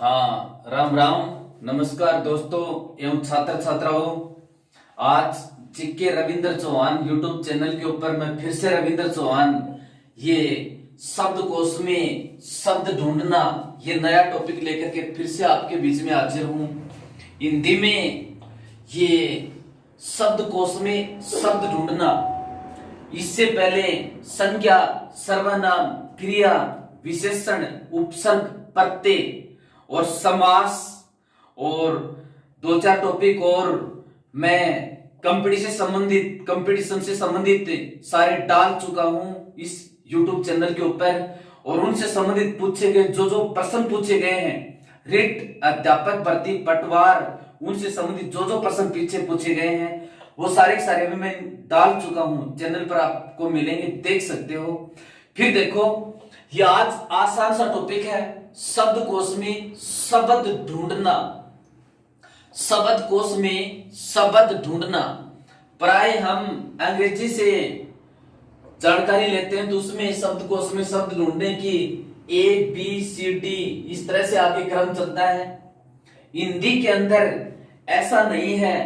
हाँ, राम राम। नमस्कार दोस्तों एवं छात्र छात्राओं। आज GK Ravindra Chauhan YouTube channel के ऊपर मैं फिर से रविंद्र चौहान ये शब्दकोश में शब्द ढूंढना ये नया टॉपिक लेकर के फिर से आपके बीच में हाजिर हूँ। हिंदी में ये शब्दकोश में शब्द ढूंढना, इससे पहले संज्ञा, सर्वनाम, क्रिया, विशेषण, उपसर्ग, प्रत्यय और समास और दो चार टॉपिक और मैं कंपटीशन से संबंधित सारे डाल चुका हूं इस YouTube चैनल के ऊपर। और उनसे संबंधित पूछे गए जो प्रश्न पूछे गए हैं, रिट, अध्यापक भर्ती, पटवार, उनसे संबंधित जो प्रश्न पीछे पूछे गए हैं वो सारे के सारे भी मैं डाल चुका हूं। चैनल पर आपको मिलेंगे, देख सकते हो। फिर देखो, ये आज आसान सा टॉपिक है, शब्दकोश में शब्द ढूंढना। शब्दकोश में शब्द ढूंढना प्राय हम अंग्रेजी से जानकारी लेते हैं तो उसमें शब्दकोश में शब्द ढूंढने की ABCD इस तरह से आगे क्रम चलता है। हिंदी के अंदर ऐसा नहीं है,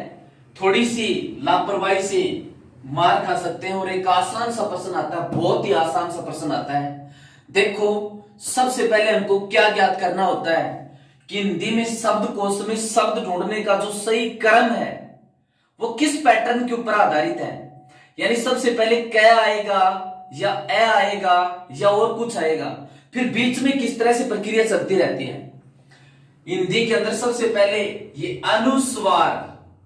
थोड़ी सी लापरवाही से मार खा सकते हैं और एक आसान सा प्रश्न आता है, बहुत ही आसान सा प्रश्न आता है। देखो, सबसे पहले हमको क्या ज्ञात करना होता है कि हिंदी में शब्दकोश में शब्द ढूंढने का जो सही क्रम है वो किस पैटर्न के ऊपर आधारित है। यानी सबसे पहले क आएगा या ए आएगा या और कुछ आएगा, फिर बीच में किस तरह से प्रक्रिया चलती रहती है। हिंदी के अंदर सबसे पहले ये अनुस्वार,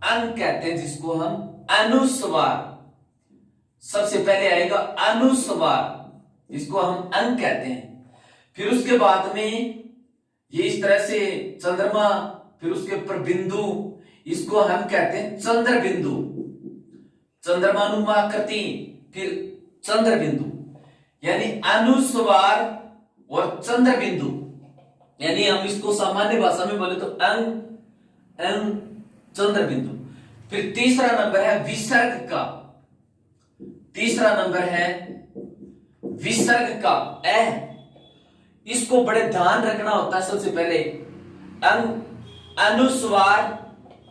अन कहते हैं जिसको हम अनुस्वार, सबसे पहले आएगा अनुस्वार, इसको हम अन कहते हैं। फिर उसके बाद में ये इस तरह से चंद्रमा, फिर उसके ऊपर बिंदु, इसको हम कहते हैं चंद्र बिंदु, चंद्रमानुमाकृति, फिर चंद्र बिंदु। यानी अनुस्वार और चंद्र बिंदु, यानी हम इसको सामान्य भाषा में बोले तो अं चंद्र बिंदु। फिर तीसरा नंबर है विसर्ग का, तीसरा नंबर है विसर्ग का ए, इसको बड़े ध्यान रखना होता है। सबसे पहले अनुस्वार,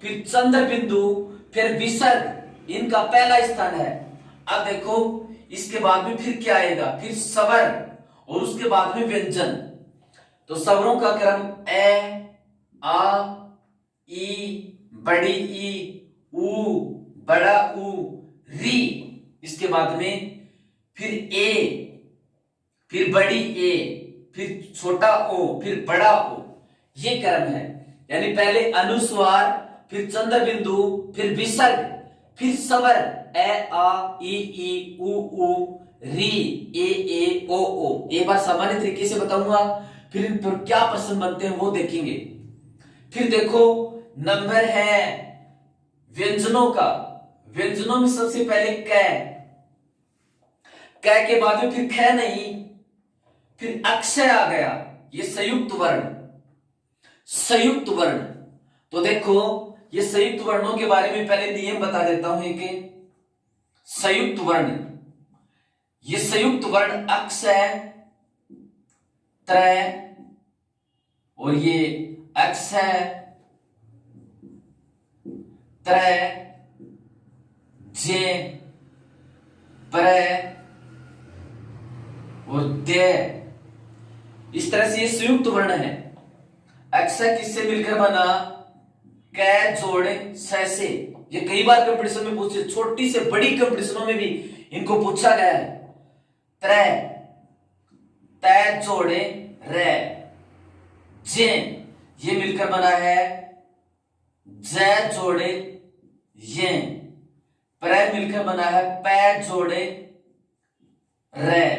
फिर चंद्र बिंदु, फिर विसर्ग, इनका पहला स्थान है। अब देखो, इसके बाद में फिर क्या आएगा, फिर स्वर और उसके बाद में व्यंजन। तो स्वरों का क्रम ए, आ, ई, बड़ी ई, ऊ, बड़ा ऊ, री, इसके बाद में फिर ए, फिर बड़ी ए, फिर छोटा ओ, फिर बड़ा ओ, ये क्रम है। यानी पहले अनुस्वार, फिर चंद्र बिंदु, फिर विसर्ग, फिर स्वर ए, आ, ई, ऊ, री, ए, ओ। एक बार सामान्य तरीके से बताऊंगा, फिर इन पर क्या प्रश्न बनते हैं वो देखेंगे। फिर देखो, नंबर है व्यंजनों का। व्यंजनों में सबसे पहले क के बाद में फिर ख नहीं, फिर अक्षय आ गया, ये संयुक्त वर्ण, संयुक्त वर्ण। तो देखो, ये संयुक्त वर्णों के बारे में पहले नियम बता देता हूं। एक संयुक्त वर्ण, ये संयुक्त वर्ण अक्षय, त्रय और ये अक्षय, त्रय, जे, प्रय और दे, इस तरह से ये संयुक्त वर्ण है। अक्षय किससे मिलकर बना, कै जोड़े स से। ये कई बार कंपटीशन में पूछे, छोटी से बड़ी कंपटीशनों में भी इनको पूछा गया है। त्रय, तय जोड़े रे, जे, ये मिलकर बना है जय जोड़े ये, प्रय मिलकर बना है पै जोड़े रे,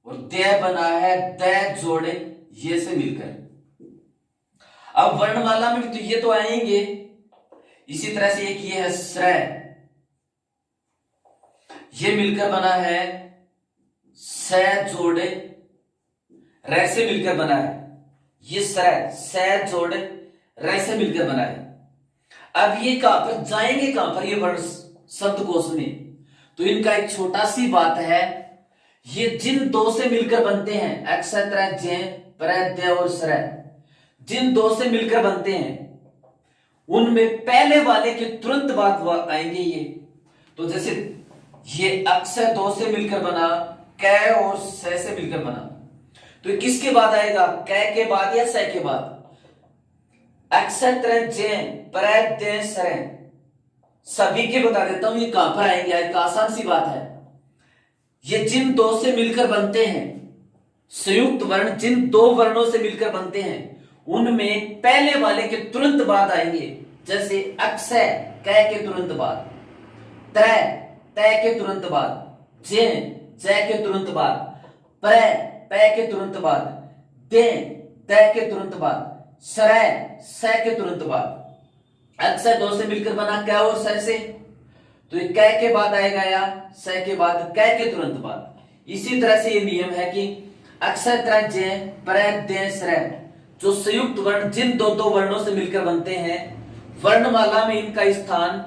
और दे बना है दे जोड़े ये से मिलकर। अब वर्णमाला में तो ये तो आएंगे, इसी तरह से एक ये है श्रय, ये मिलकर बना है स जोड़े रे से मिलकर बना है, ये श्रय स जोड़े रे से मिलकर बना है। अब ये कहां पर जाएंगे, कहां पर ये वर्ण शब्दकोश में, तो इनका एक छोटा सी बात है, ये जिन दो से मिलकर बनते हैं अक्षय, त्रय, जय, प्रत्यय और श्रय, जिन दो से मिलकर बनते हैं उनमें पहले वाले के तुरंत बाद आएंगे ये। तो जैसे ये अक्षय दो से मिलकर बना, कै और स से मिलकर बना, तो किसके बाद आएगा? कै के बाद या स के बाद? अक्षय त्र जे प्र दे सर, सभी के बता देता हूं ये कहां पर आएंगे। एक आसान सी बात है, ये जिन दो से मिलकर बनते हैं, संयुक्त वर्ण जिन दो वर्णों से मिलकर बनते हैं उनमें पहले वाले के तुरंत बाद आएंगे। जैसे अक्षय कै के तुरंत बाद, त्रय तय के तुरंत बाद, जे जय के तुरंत बाद, प्र पै के तुरंत बाद, दे तय के तुरंत बाद, सरय स के तुरंत बाद। अक्षय दो से मिलकर बना कै और स से, तो ये कै के बाद आएगा या स के बाद, कै के तुरंत बाद। इसी तरह से ये नियम है कि अक्षय त्र जे प्र दे सर, जो संयुक्त वर्ण जिन दो दो वर्णों से मिलकर बनते हैं, वर्णमाला में इनका स्थान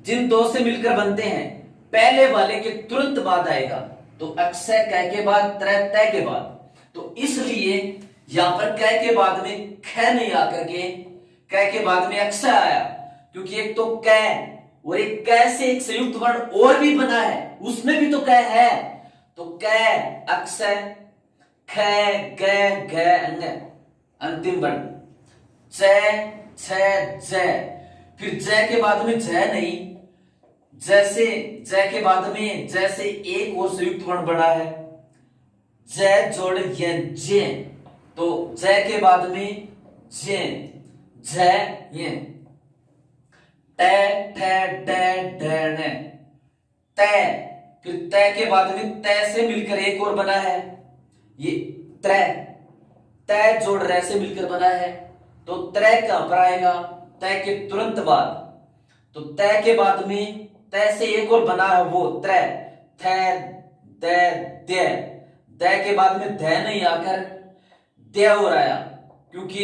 जिन दो से मिलकर बनते हैं पहले वाले के तुरंत बाद आएगा। तो अक्षय कै के बाद, त्र तय के बाद। तो इसलिए यहां पर कै के बाद में ख नहीं आकर के कै के बाद में अक्षय आया, क्योंकि एक तो कै और एक कै से एक संयुक्त वर्ण और भी बना है, उसमें भी तो कै है। तो कै अक्षय, ख ग घ अंग अंतिम वर्ण, च छ जय, फिर जय के बाद में जय नहीं, जैसे जय के बाद में जैसे एक और संयुक्त वर्ण बना है, जय जोड़ ये जे, तो जय के बाद में जे जय ये, ट ठ ड ढ तय, फिर तय के बाद में तय से मिलकर एक और बना है ये त्रय, तय जोड़ रह से मिलकर बना है। तो त्रय कहां पर आएगा? तय के तुरंत बाद। तो तय के बाद में तय से एक और बना है वो त्रय, थ द दय, दय के बाद में ध नहीं आकर दय हो आया, क्योंकि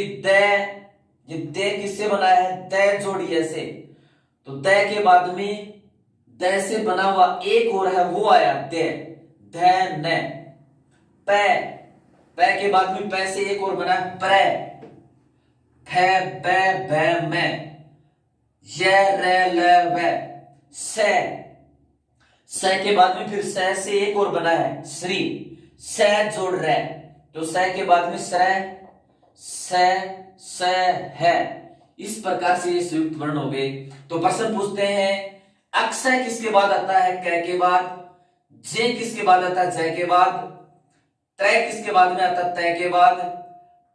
ये दय किससे बना है? दय जोड़िए से, तो दय के बाद में दय से बना हुआ एक और है वो आया दय, ध न, पै के बाद में पै से एक और बना प्र, फ ब भ म, य र ल व, स के बाद में फिर स से एक और बना है श्री, स जोड़ रहे, तो स के बाद में श्रय, स है। इस प्रकार से ये संयुक्त वर्ण हो गए। तो प्रश्न पूछते हैं अक्षय किसके बाद आता है? कै के बाद। जे किसके बाद आता है? जय के बाद। त्रय किसके बाद में आता है? तय के बाद।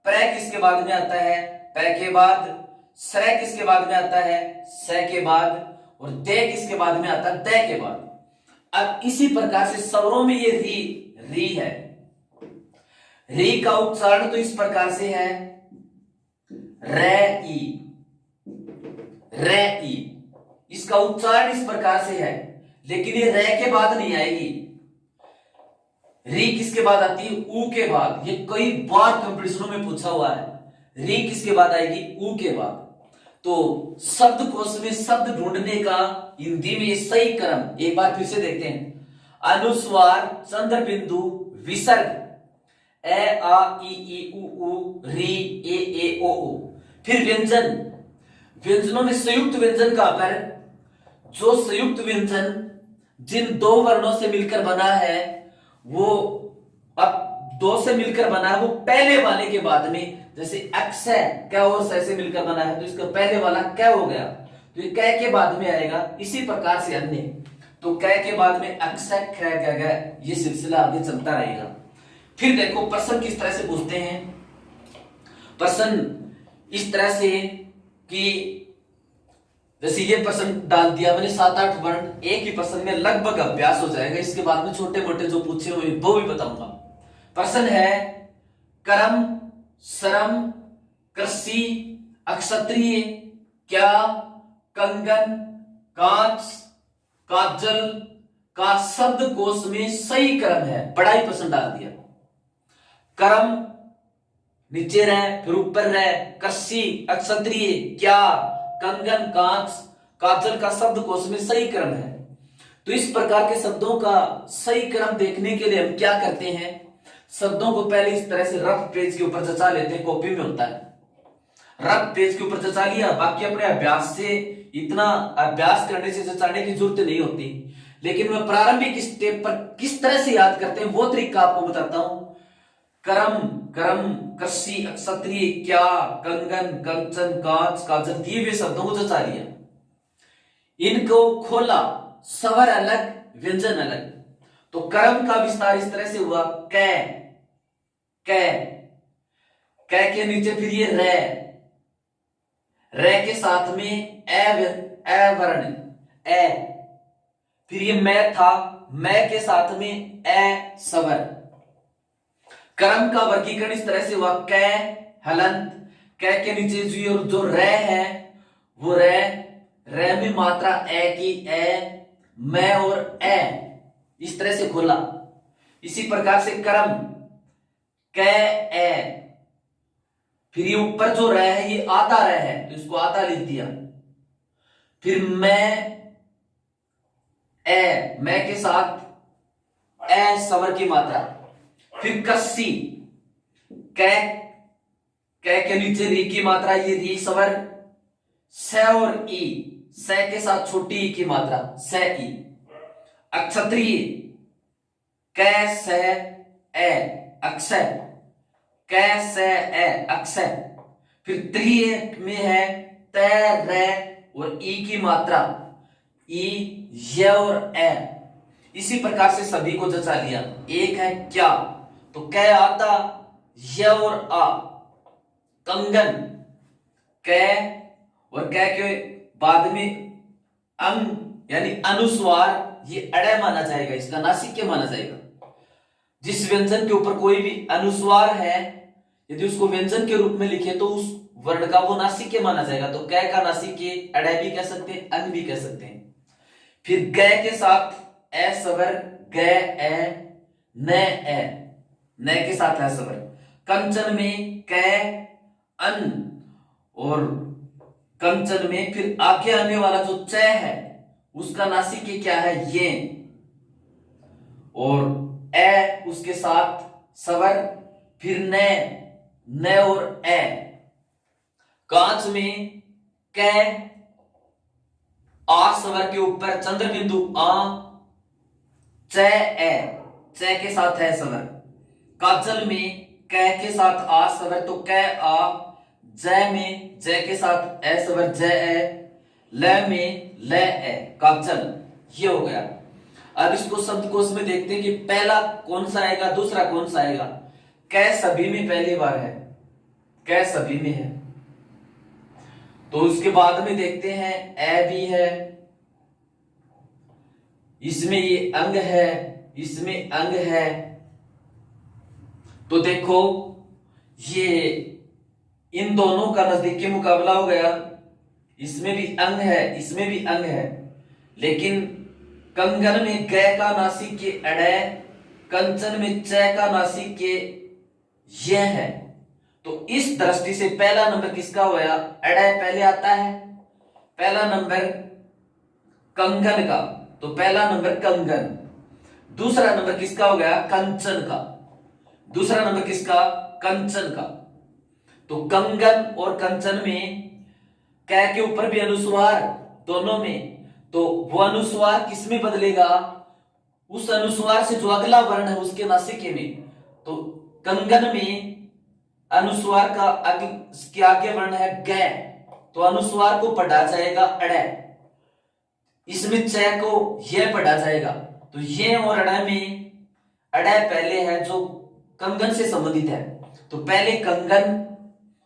प्र किसके बाद में आता है? पै के बाद। श्रय किसके बाद में आता है? स के बाद। और दे किसके बाद में आता है? दय के बाद। अब इसी प्रकार से स्वरों में ये री है। री का उच्चारण तो इस प्रकार से है रे ई, इसका उच्चारण इस प्रकार से है, लेकिन ये रे के बाद नहीं आएगी। री किसके बाद आती है? ऊ के बाद। ये कई बार कंपटीशनों में पूछा हुआ है। री किसके बाद आएगी? ऊ के बाद। तो शब्दकोश में शब्द ढूंढने का हिंदी में सही क्रम एक बार फिर से देखते हैं। अनुस्वार, चंद्र बिंदु, विसर्ग ए आ ई ई उ री ए ओ ओ। फिर व्यंजन, व्यंजनों में संयुक्त व्यंजन कहां पर? जो संयुक्त व्यंजन जिन दो वर्णों से मिलकर बना है, वो अब दो से मिलकर बना है, वो पहले वाले के बाद में, जैसे अक्षय क्या और स से मिलकर बना है, तो इसका पहले वाला क्या हो गया, तो ये कै के बाद में आएगा। इसी प्रकार से अन्य, तो कै के बाद में अक्षय ख ग, ये सिलसिला आगे चलता रहेगा। फिर देखो प्रश्न किस तरह से पूछते हैं। प्रश्न इस तरह से कि जैसे ये प्रश्न डाल दिया मैंने 7-8 वर्ण, एक ही प्रश्न में लगभग अभ्यास हो जाएगा। इसके बाद में छोटे मोटे जो पूछे हुए वो भी बताऊंगा। प्रश्न है कर्म, श्रम, कृषि, अक्षत्रिय, क्या, कंगन, कांच, काजल का शब्दकोश में सही क्रम है। बड़ा ही प्रश्न डाल दिया। कर्म नीचे रहे, फिर ऊपर रहे, कृषि, अक्षत्रिय, क्या, कंगन, कांच, काजल का शब्दकोश में सही क्रम है। तो इस प्रकार के शब्दों का सही क्रम देखने के लिए हम क्या करते हैं, शब्दों को पहले इस तरह से रफ पेज के ऊपर जचा लेते हैं, कॉपी में होता है। रफ पेज के ऊपर जचा लिया, बाकी अपने अभ्यास से, इतना अभ्यास करने से जचाने की जरूरत नहीं होती। लेकिन मैं प्रारंभिक स्टेप पर किस तरह से याद करते हैं वो तरीका आपको बताता हूं। करम, करम, कृषि, क्षत्रिय, क्या, कंगन, कंचन, कांच, काजल, दिए हुए शब्दों को जचा लिया, इनको खोला, स्वर अलग, व्यंजन अलग। तो कर्म का विस्तार इस तरह से हुआ, कै, कै, कै के नीचे फिर ये रे, रे के साथ में ए वर्ण, ए, फिर ये मैं था, मैं के साथ में ए स्वर। कर्म का वर्गीकरण इस तरह से हुआ, कै हलंत, कै के नीचे जो रे है वो रे में मात्रा ए की, ए, मैं और ए, इस तरह से खोला। इसी प्रकार से कर्म, कै ए, फिर ये ऊपर जो रे है ये आधा रे है तो इसको आधा लिख दिया। फिर मैं के साथ ए स्वर की मात्रा। फिर कस्सी, कै, कै के नीचे री की मात्रा, ये री स्वर, से और ई, से के साथ छोटी ई की मात्रा, से ई। अक्षत्रिय, कै से ए, अक्षय, कै से ए, अक्षय। फिर त्रिय में है तै, रे और ई की मात्रा, ई, य और ए। इसी प्रकार से सभी को जचा लिया। एक है क्या, तो कै आता, य और आ। कंगन, कै और कै के बाद में अंग यानी अनुस्वार, ये अड़े माना जाएगा, इसका नासिक्य माना जाएगा। जिस व्यंजन के ऊपर कोई भी अनुस्वार है यदि उसको व्यंजन के रूप में लिखे तो उस वर्ण का वो नासिक्य माना जाएगा। तो कै का नासिक्य अड़े भी कह सकते हैं, अंग भी कह सकते हैं। फिर गै के साथ ए स्वर, गै ए, न के साथ है स्वर। कंचन में कै अन, और कंचन में फिर आगे आने वाला जो च है उसका नासिक्य क्या है, ये, और ए उसके साथ स्वर, फिर न और ए। कांच में कै आ स्वर के ऊपर चंद्र बिंदु आ, च ए, च के साथ है स्वर। काजल में कै के साथ आ स्वर, तो कै आ, जय में जय के साथ ए स्वर, जय ए, ल में ल ए, काजल। ये हो गया। अब इसको शब्दकोश में देखते हैं कि पहला कौन सा आएगा, दूसरा कौन सा आएगा। कै सभी में पहली बार है, कै सभी में है, तो उसके बाद में देखते हैं ए भी है, इसमें ये अंग है, इसमें अंग है। तो देखो ये इन दोनों का नजदीकी मुकाबला हो गया। इसमें भी अंग है, इसमें भी अंग है, लेकिन कंगन में कै का नासिक्य अड़े, कंचन में च का नासिक्य यह है। तो इस दृष्टि से पहला नंबर किसका होया, अड़े पहले आता है, पहला नंबर कंगन का, तो पहला नंबर कंगन। दूसरा नंबर किसका हो गया, कंचन का। दूसरा नंबर किसका, कंचन का। तो कंगन और कंचन में कै के ऊपर भी अनुस्वार दोनों में, तो वो अनुस्वार किसमें बदलेगा, उस अनुस्वार से जो अगला वर्ण है उसके नासिक्य में। तो कंगन में अनुस्वार का आगे वर्ण है गै, तो अनुस्वार को पढ़ा जाएगा अड़े, इसमें च को यह पढ़ा जाएगा। तो ये और अड़े में अड़े पहले है जो कंगन से संबंधित है, तो पहले कंगन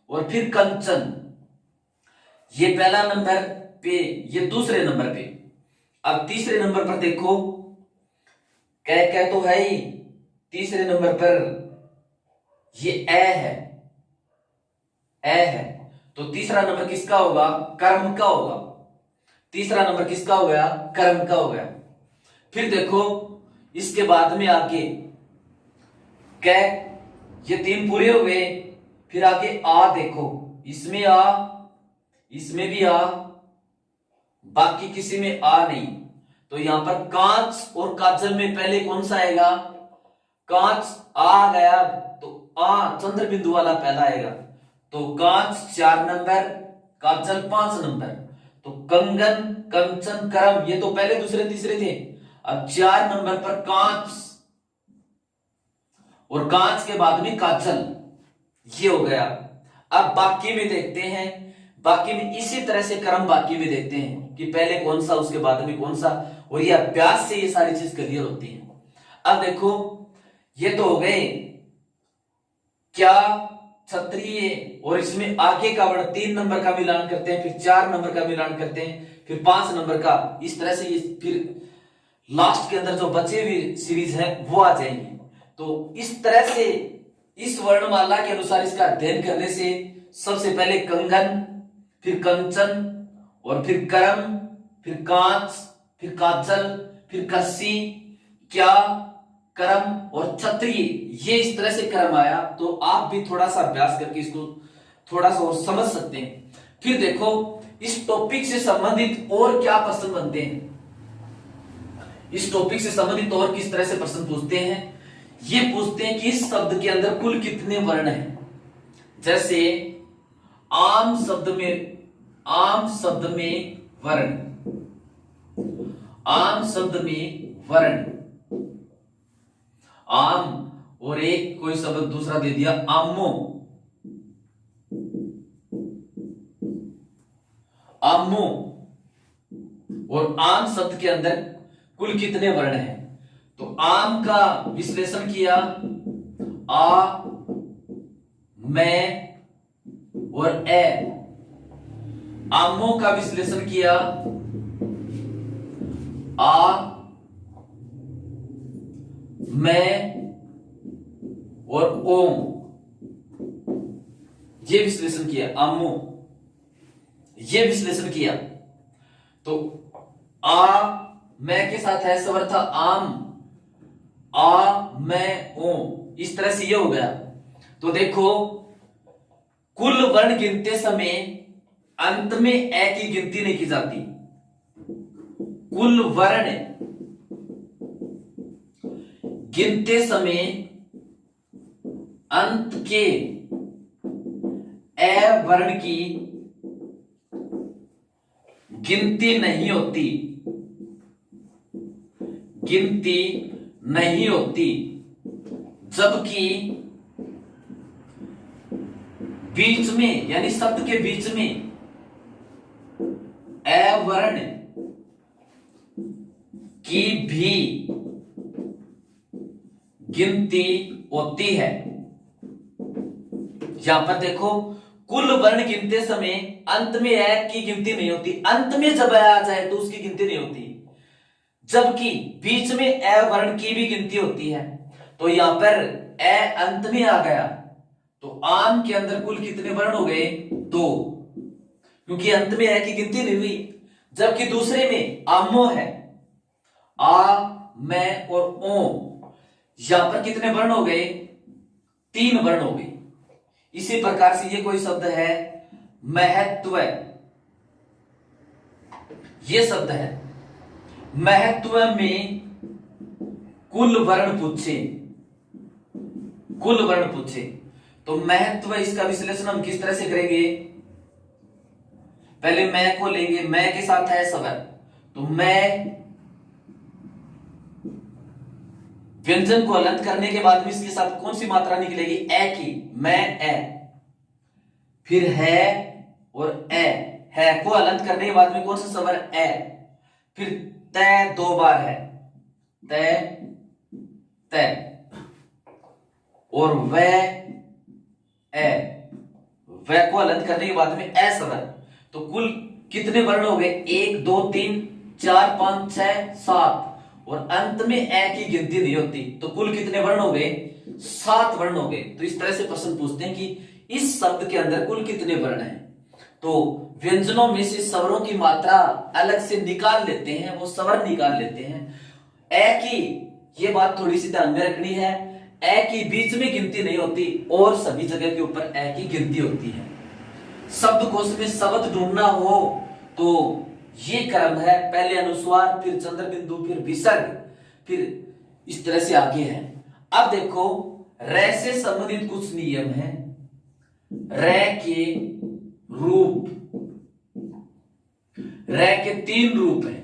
और फिर कंचन, ये पहला नंबर पे, ये दूसरे नंबर पे। अब तीसरे नंबर पर देखो, कह तो है ही, तीसरे नंबर पर ये ए है, तो तीसरा नंबर किसका होगा, कर्म का होगा। तीसरा नंबर किसका हो गया, कर्म का हो गया। फिर देखो इसके बाद में आगे कै, ये तीन पूरे हो गए। फिर आगे आ देखो, इसमें आ, इसमें भी आ, बाकी किसी में आ नहीं। तो यहां पर कांच और काजल में पहले कौन सा आएगा, कांच आ गया, तो आ चंद्र बिंदु वाला पहला आएगा। तो कांच 4 नंबर, काजल 5 नंबर। तो कंगन, कंचन, करम ये तो पहले दूसरे तीसरे थे। अब 4 नंबर पर कांच, और कांच के बाद में काजल, ये हो गया। अब बाकी में देखते हैं, बाकी में इसी तरह से क्रम बाकी में देखते हैं कि पहले कौन सा उसके बाद में कौन सा, और ये अभ्यास से ये सारी चीज क्लियर होती है। अब देखो ये तो हो गए क्या, क्षत्रिय, और इसमें आगे का वर्ण 3 नंबर का मिलान करते हैं, फिर 4 नंबर का मिलान करते हैं, फिर 5 नंबर का, इस तरह से ये फिर लास्ट के अंदर जो बचे हुए सीरीज है वो आ जाएंगी। तो इस तरह से इस वर्णमाला के अनुसार इसका अध्ययन करने से सबसे पहले कंगन, फिर कंचन, और फिर करम, फिर कांच, फिर काजल, फिर कस्सी, क्या, करम और क्षत्रिय, ये इस तरह से क्रम आया। तो आप भी थोड़ा सा अभ्यास करके इसको थोड़ा सा और समझ सकते हैं। फिर देखो इस टॉपिक से संबंधित और क्या प्रश्न बनते हैं, इस टॉपिक से संबंधित और किस तरह से प्रश्न पूछते हैं। ये पूछते हैं कि इस शब्द के अंदर कुल कितने वर्ण हैं। जैसे आम शब्द में, आम शब्द में वर्ण, आम शब्द में वर्ण, आम, और एक कोई शब्द दूसरा दे दिया आमो, आमो, और आम शब्द के अंदर कुल कितने वर्ण हैं। तो आम का विश्लेषण किया, आ, मैं और ए। आमों का विश्लेषण किया, आ, मैं और ओम, ये विश्लेषण किया, आमो, ये विश्लेषण किया। तो आ, मैं के साथ है स्वर था आम, आ, मैं, ओम, इस तरह से ये हो गया। तो देखो कुल वर्ण गिनते समय अंत में ए की गिनती नहीं की जाती। कुल वर्ण गिनते समय अंत के ए वर्ण की गिनती नहीं होती, गिनती नहीं होती। जबकि बीच में यानी शब्द के बीच में ए वर्ण की भी गिनती होती है। यहां पर देखो कुल वर्ण गिनते समय अंत में ए की गिनती नहीं होती, अंत में जब ए आ जाए तो उसकी गिनती नहीं होती। जबकि बीच में ए वर्ण की भी गिनती होती है। तो यहां पर ए अंत में आ गया तो आम के अंदर कुल कितने वर्ण हो गए, 2, क्योंकि अंत में ए की गिनती नहीं हुई। जबकि दूसरे में आमो है, आ, मैं और ओम, यहां पर कितने वर्ण हो गए, 3 वर्ण हो गए। इसी प्रकार से ये कोई शब्द है महत्व, ये शब्द है महत्व में कुल वर्ण पूछे, कुल वर्ण पूछे। तो महत्व इसका विश्लेषण हम किस तरह से करेंगे, पहले मैं को लेंगे, मैं के साथ है स्वर, तो मैं व्यंजन को अलग करने के बाद में इसके साथ कौन सी मात्रा निकलेगी, ए की, मैं ए, फिर है और ए, है को अलग करने के बाद में कौन सा स्वर, ए, फिर तय 2 बार है, तय, तय, और वह ए, वह को अलग करने के बाद में ए स्वर। तो कुल कितने वर्ण हो गए, 1 2 3 4 5 6 7, और अंत में ए की गिनती नहीं होती। तो कुल कितने वर्ण हो गए, 7 वर्ण हो गए। तो इस तरह से प्रश्न पूछते हैं कि इस शब्द के अंदर कुल कितने वर्ण हैं। तो व्यंजनों में से स्वरों की मात्रा अलग से निकाल लेते हैं, वो स्वर निकाल लेते हैं। ए की ये बात थोड़ी सी ध्यान में रखनी है, ए की बीच में गिनती नहीं होती और सभी जगह के ऊपर ए की गिनती होती है। शब्दकोश में शब्द ढूंढना हो तो ये क्रम है, पहले अनुस्वार, फिर चंद्र बिंदु, फिर विसर्ग, फिर इस तरह से आगे है। अब देखो रे से संबंधित कुछ नियम है। रे के रूप, रे के 3 रूप हैं।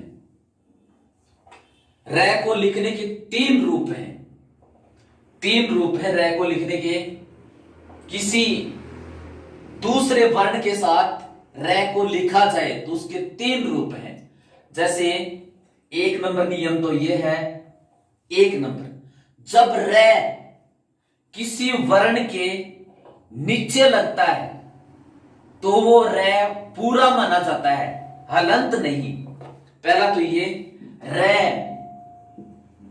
रे को लिखने के 3 रूप हैं, 3 रूप है रे को लिखने के। किसी दूसरे वर्ण के साथ रे को लिखा जाए तो उसके 3 रूप हैं। जैसे 1 नंबर नियम तो यह है, 1 नंबर, जब रे किसी वर्ण के नीचे लगता है तो वो रे पूरा माना जाता है, हलंत नहीं। पहला तो ये, रे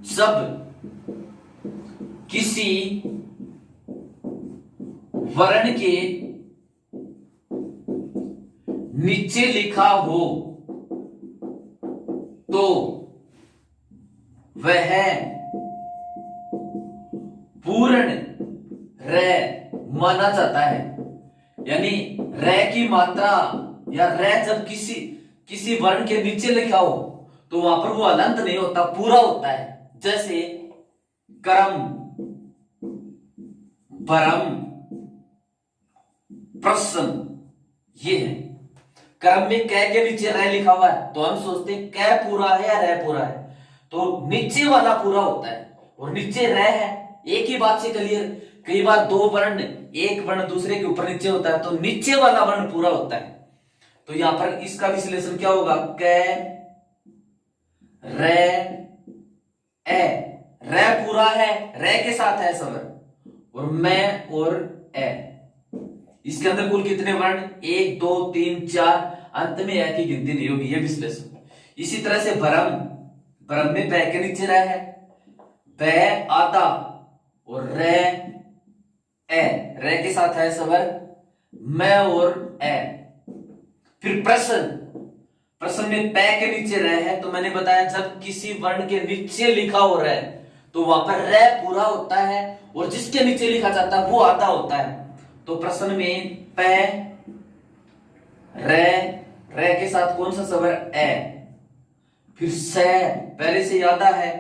जब किसी वर्ण के नीचे लिखा हो तो वह पूर्ण रे माना जाता है। यानी रे की मात्रा या रे जब किसी वर्ण के नीचे लिखा हो तो वहां पर वो अनंत नहीं होता, पूरा होता है। जैसे करम, भरम, प्रश्न, ये है। कर्म में कै के नीचे रे लिखा हुआ है तो हम सोचते हैं कै पूरा है या रे पूरा है, तो नीचे वाला पूरा होता है और नीचे रे है। एक ही बात से क्लियर। कई बार 2 वर्ण, एक वर्ण दूसरे के ऊपर नीचे होता है तो नीचे वाला वर्ण पूरा होता है। तो यहां पर इसका विश्लेषण क्या होगा, कै रे ए, रे पूरा है, रे के साथ है स्वर, और मैं और ए। इसके अंदर कुल कितने वर्ण, 1 2 3 4, अंत में ए की गिनती नहीं होगी, ये विश्लेषण। इसी तरह से भरम, भरम में बै के नीचे रे है, बै आधा और रे ए, रे के साथ है स्वर, मैं और ए। फिर प्रश्न, प्रश्न में पै के नीचे रे है, तो मैंने बताया जब किसी वर्ण के नीचे लिखा हो रे तो वहां पर रे पूरा होता है और जिसके नीचे लिखा जाता है वो आधा होता है। तो प्रश्न में पै रे, रे के साथ कौन सा स्वर, ए। फिर से पहले से यादा है,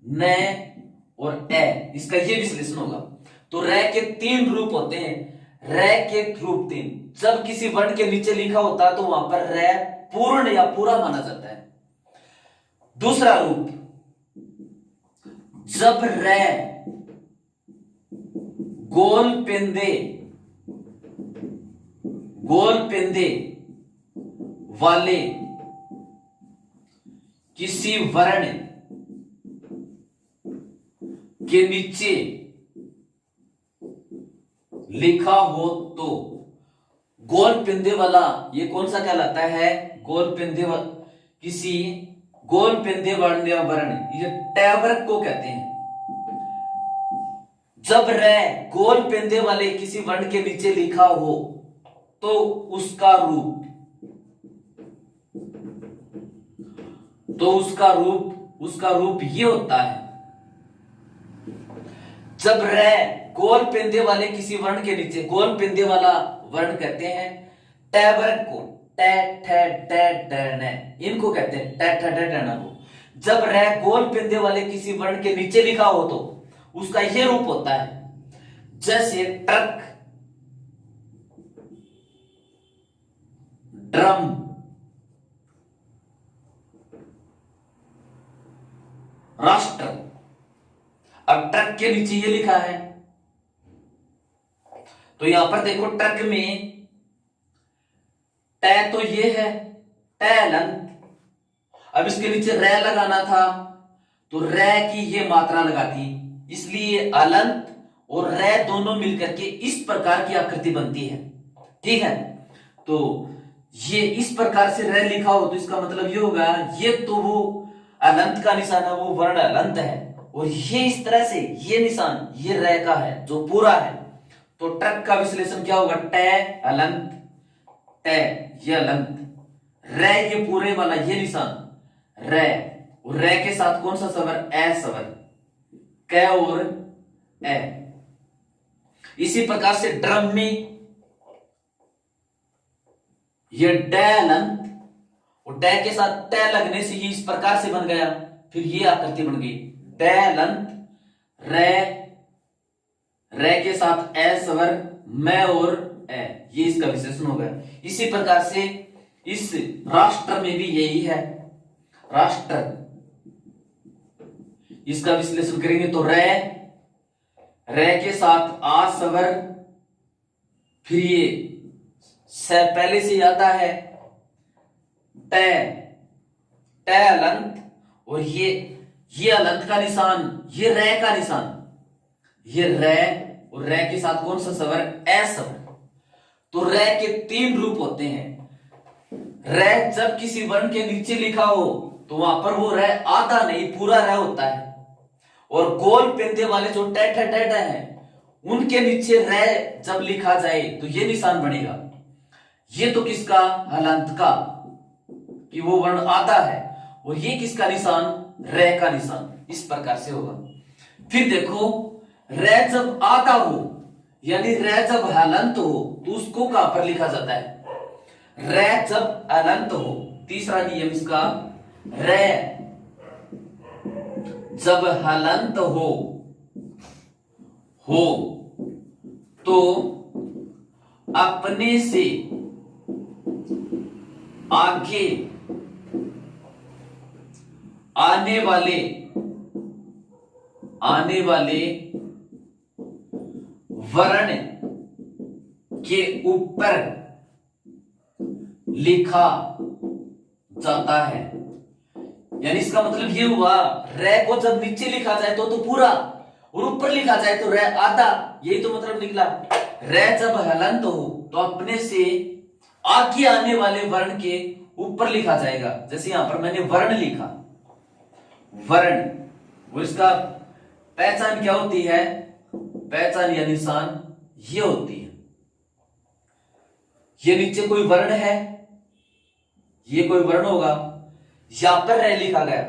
ने और ए, इसका ये विश्लेषण होगा। तो रे के 3 रूप होते हैं, रे के रूप 3। जब किसी वर्ण के नीचे लिखा होता है तो वहां पर रे पूर्ण या पूरा माना जाता है। दूसरा रूप, जब रे गोल पेंदे, गोल पेंदे वाले किसी वर्ण के नीचे लिखा हो तो गोल पिंदे वाला, ये कौन सा कहलाता है, गोल पिंदे वाला, किसी गोल पिंदे वर्ण या वर्ण, ये टैवर्क को कहते हैं। जब रे गोल पिंदे वाले किसी वर्ण के नीचे लिखा हो तो उसका रूप, तो उसका रूप ये होता है। जब रे गोल पेंदे वाले किसी वर्ण के नीचे, गोल पेंदे वाला वर्ण कहते हैं टैवर्क को, टे ठे डे डे, इनको कहते हैं टे ठे डे डे को। जब रे गोल पेंदे वाले किसी वर्ण के नीचे लिखा हो तो उसका यह रूप होता है। जैसे ट्रक, ड्रम, राष्ट्र। अब ट्रक के नीचे ये लिखा है तो यहां पर देखो ट्रक में टे तो ये है, टैलंत। अब इसके नीचे रे लगाना था तो रे की ये मात्रा लगा दी, इसलिए अलंत और रे दोनों मिलकर के इस प्रकार की आकृति बनती है। ठीक है, तो ये इस प्रकार से रे लिखा हो तो इसका मतलब ये होगा ये तो वो अलंत का निशान है, वो वर्ण अलंत है, और ये इस तरह से ये निशान ये रे का है जो पूरा है। तो ट्रक का विश्लेषण क्या होगा, टे अलंत, टे ये अलंत, रे ये पूरे वाला ये निशान रे, और रे के साथ कौन सा स्वर, ए स्वर, कै और ए। इसी प्रकार से ड्रम में ये डे अलंत और डे के साथ टे लगने से ये इस प्रकार से बन गया, फिर ये आकृति बन गई डे अलंत, रे, रे के साथ ए स्वर, मैं और ए, ये इसका विशेषण होगा। इसी प्रकार से इस राष्ट्र में भी यही है, राष्ट्र, इसका विश्लेषण करेंगे तो रे के साथ आ स्वर, फिर ये से पहले से आता है, टे अलंत, और ये अलंत का निशान, ये रे का निशान, ये रे, और रे के साथ कौन सा स्वर, ए स्वर। तो रे के 3 रूप होते हैं। रे जब किसी वर्ण के नीचे लिखा हो तो वहां पर वो रे आधा नहीं पूरा रे होता है, और गोल पेंदे वाले जो टेट है उनके नीचे रे जब लिखा जाए तो ये निशान बनेगा। ये तो किसका, हलंत का, कि वो वर्ण आधा है, और ये किसका निशान, रे का निशान। इस प्रकार से होगा। फिर देखो रे जब आधा हो, यानी रे जब हलंत हो, तो उसको कहां पर लिखा जाता है, रे जब अलंत हो। तीसरा नियम इसका, रे जब हलंत हो तो अपने से आगे आने वाले वर्ण के ऊपर लिखा जाता है। यानी इसका मतलब ये हुआ, रे को जब नीचे लिखा जाए तो पूरा, और ऊपर लिखा जाए तो रे आधा, यही तो मतलब निकला। रे जब हलंत हो तो अपने से आगे आने वाले वर्ण के ऊपर लिखा जाएगा। जैसे यहां पर मैंने वर्ण लिखा, वर्ण, वो इसका पहचान क्या होती है, पहचान या निशान ये होती है। ये नीचे कोई वर्ण है, ये कोई वर्ण होगा, यहां पर रे लिखा गया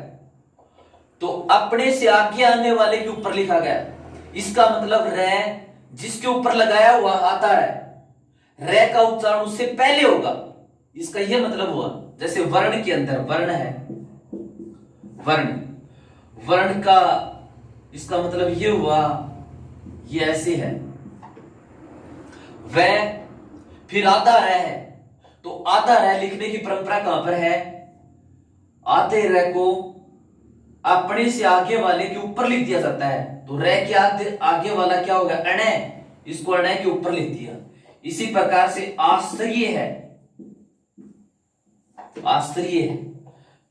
तो अपने से आगे आने वाले के ऊपर लिखा गया। इसका मतलब रे जिसके ऊपर लगाया हुआ आता है, रे का उच्चारण उससे पहले होगा। इसका यह मतलब हुआ, जैसे वर्ण के अंदर वर्ण है, वर्ण का इसका मतलब यह हुआ, ये ऐसे है, वह, फिर आधा रे है, तो आधा रे लिखने की परंपरा कहां पर है, आधे रे को अपने से आगे वाले के ऊपर लिख दिया जाता है। तो रे के आगे वाला क्या होगा, अणे, इसको अणे के ऊपर लिख दिया। इसी प्रकार से आश्रय है, आश्रय है,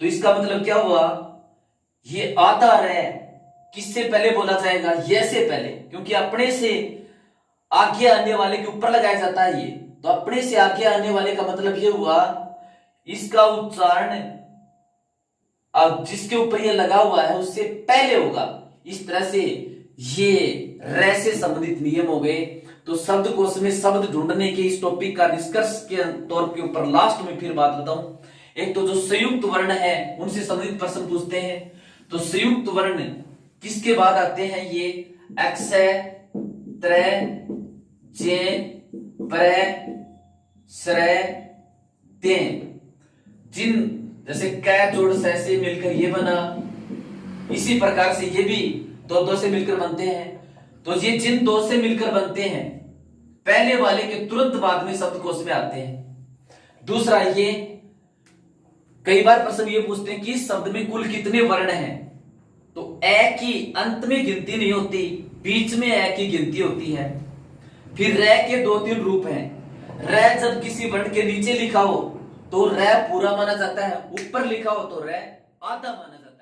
तो इसका मतलब क्या हुआ, ये आधा रे किससे पहले बोला जाएगा, ये से पहले, क्योंकि अपने से आगे आने वाले के ऊपर लगाया जाता है ये, तो अपने से आगे आने वाले का मतलब ये हुआ, इसका उच्चारण अब जिसके ऊपर ये लगा हुआ है उससे पहले होगा। इस तरह से ये रे से संबंधित नियम हो गए। तो शब्दकोश में शब्द ढूंढने के इस टॉपिक का निष्कर्ष के तौर के ऊपर लास्ट में फिर बात बताऊं। एक तो जो संयुक्त वर्ण है उनसे संबंधित प्रश्न पूछते हैं। तो संयुक्त वर्ण किसके बाद आते हैं, ये अक्षय, त्रय, जे, प्रय, श्रय, ते, जिन, जैसे कै जोड़ सै से मिलकर ये बना, इसी प्रकार से ये भी दो से मिलकर बनते हैं। तो ये जिन दो से मिलकर बनते हैं, पहले वाले के तुरंत बाद में शब्दकोश में आते हैं। दूसरा, ये कई बार प्रश्न ये पूछते हैं कि इस शब्द में कुल कितने वर्ण हैं, तो ए की अंत में गिनती नहीं होती, बीच में ए की गिनती होती है। फिर रे के 2-3 रूप हैं। रे जब किसी वर्ण के नीचे लिखा हो तो रे पूरा माना जाता है, ऊपर लिखा हो तो रे आधा माना जाता है।